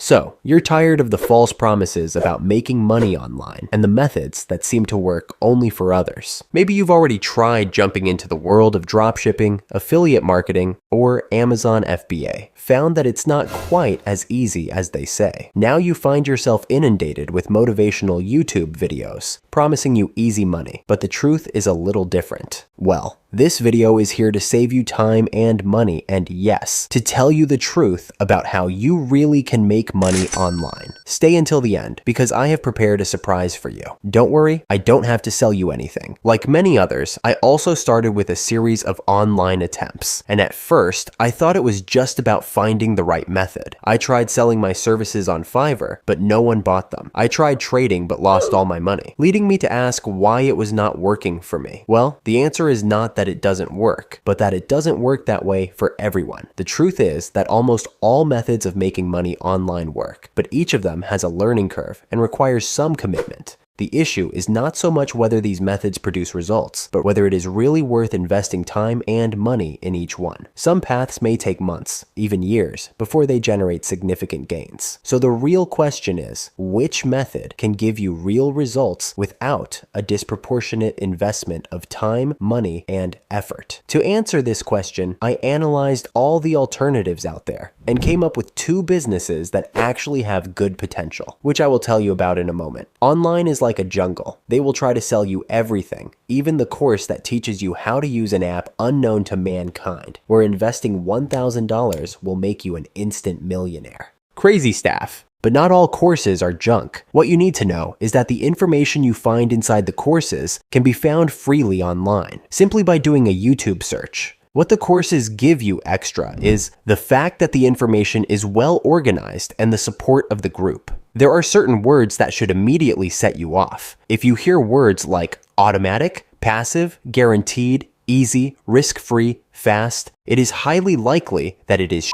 So, you're tired of the false promises about making money online and the methods that seem to work only for others. Maybe you've already tried jumping into the world of dropshipping, affiliate marketing, or Amazon FBA, found that it's not quite as easy as they say. Now you find yourself inundated with motivational YouTube videos promising you easy money, but the truth is a little different. Well, this video is here to save you time and money, and yes, to tell you the truth about how you really can make money online. Stay until the end, because I have prepared a surprise for you. Don't worry, I don't have to sell you anything. Like many others, I also started with a series of online attempts, and at first, I thought it was just about finding the right method. I tried selling my services on Fiverr, but no one bought them. I tried trading, but lost all my money, leading me to ask why it was not working for me. Well, the answer is not that it doesn't work, but that it doesn't work that way for everyone. The truth is that almost all methods of making money online work, but each of them has a learning curve and requires some commitment. The issue is not so much whether these methods produce results, but whether it is really worth investing time and money in each one. Some paths may take months, even years, before they generate significant gains. So the real question is, which method can give you real results without a disproportionate investment of time, money, and effort? To answer this question, I analyzed all the alternatives out there and came up with two businesses that actually have good potential, which I will tell you about in a moment. Online is like a jungle. They will try to sell you everything, even the course that teaches you how to use an app unknown to mankind, where investing $1,000 will make you an instant millionaire. Crazy staff. But not all courses are junk. What you need to know is that the information you find inside the courses can be found freely online, simply by doing a YouTube search. What the courses give you extra is the fact that the information is well organized and the support of the group. There are certain words that should immediately set you off. If you hear words like automatic, passive, guaranteed, easy, risk-free, fast, it is highly likely that it is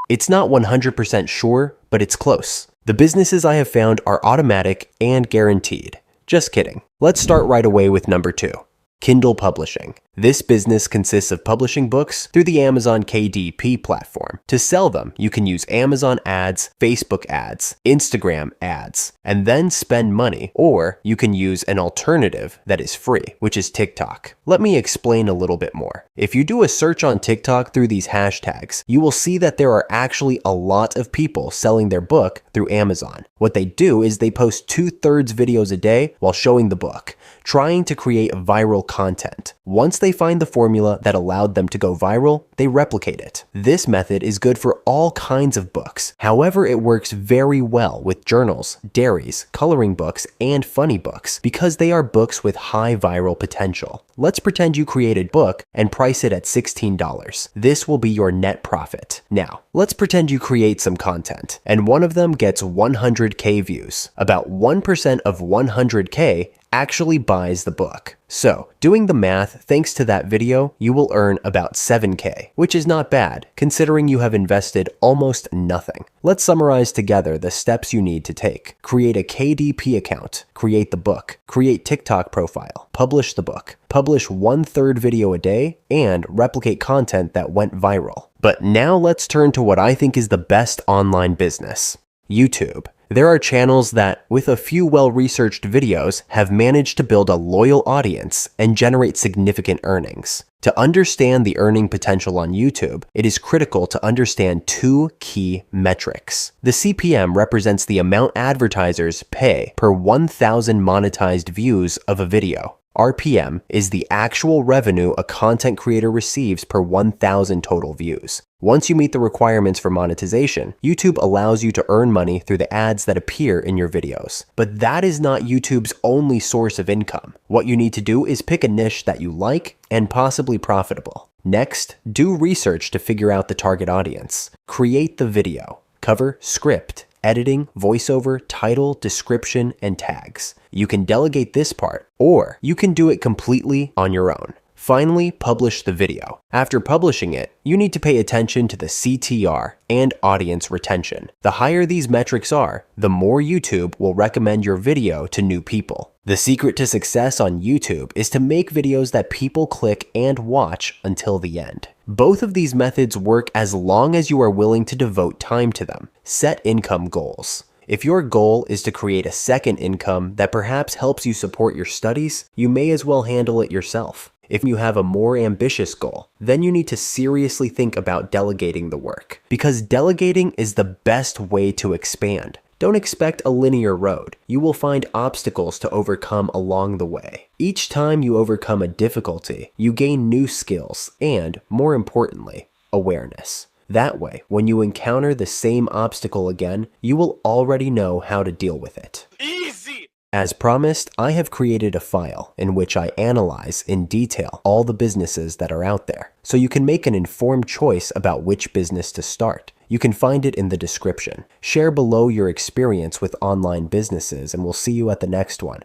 It's not 100% sure, but it's close. The businesses I have found are automatic and guaranteed. Just kidding. Let's start right away with number 2. Kindle publishing. This business consists of publishing books through the Amazon KDP platform. To sell them, you can use Amazon ads, Facebook ads, Instagram ads, and then spend money, or you can use an alternative that is free, which is TikTok. Let me explain a little bit more. If you do a search on TikTok through these hashtags, you will see that there are actually a lot of people selling their book through Amazon. What they do is they post 2/3 videos a day while showing the book, trying to create viral content. Once they find the formula that allowed them to go viral, they replicate it. This method is good for all kinds of books. However, it works very well with journals, diaries, coloring books, and funny books because they are books with high viral potential. Let's pretend you create a book and price it at $16. This will be your net profit. Now, let's pretend you create some content and one of them gets 100K views. About 1% of 100K actually buys the book. So, doing the math, thanks to that video, you will earn about 7K, which is not bad, considering you have invested almost nothing. Let's summarize together the steps you need to take. Create a KDP account, create the book, create TikTok profile, publish the book, publish 1/3 video a day, and replicate content that went viral. But now let's turn to what I think is the best online business: YouTube. There are channels that, with a few well-researched videos, have managed to build a loyal audience and generate significant earnings. To understand the earning potential on YouTube, it is critical to understand two key metrics. The CPM represents the amount advertisers pay per 1,000 monetized views of a video. RPM is the actual revenue a content creator receives per 1,000 total views. Once you meet the requirements for monetization, YouTube allows you to earn money through the ads that appear in your videos. But that is not YouTube's only source of income. What you need to do is pick a niche that you like and possibly profitable. Next, do research to figure out the target audience. Create the video, cover, script, editing, voiceover, title, description, and tags. You can delegate this part, or you can do it completely on your own. Finally, publish the video. After publishing it, you need to pay attention to the CTR and audience retention. The higher these metrics are, the more YouTube will recommend your video to new people. The secret to success on YouTube is to make videos that people click and watch until the end. Both of these methods work as long as you are willing to devote time to them. Set income goals. If your goal is to create a second income that perhaps helps you support your studies, you may as well handle it yourself. If you have a more ambitious goal, then you need to seriously think about delegating the work, because delegating is the best way to expand. Don't expect a linear road. You will find obstacles to overcome along the way. Each time you overcome a difficulty, you gain new skills and, more importantly, awareness. That way, when you encounter the same obstacle again, you will already know how to deal with it. Easy! As promised, I have created a file in which I analyze in detail all the businesses that are out there, so you can make an informed choice about which business to start. You can find it in the description. Share below your experience with online businesses, and we'll see you at the next one.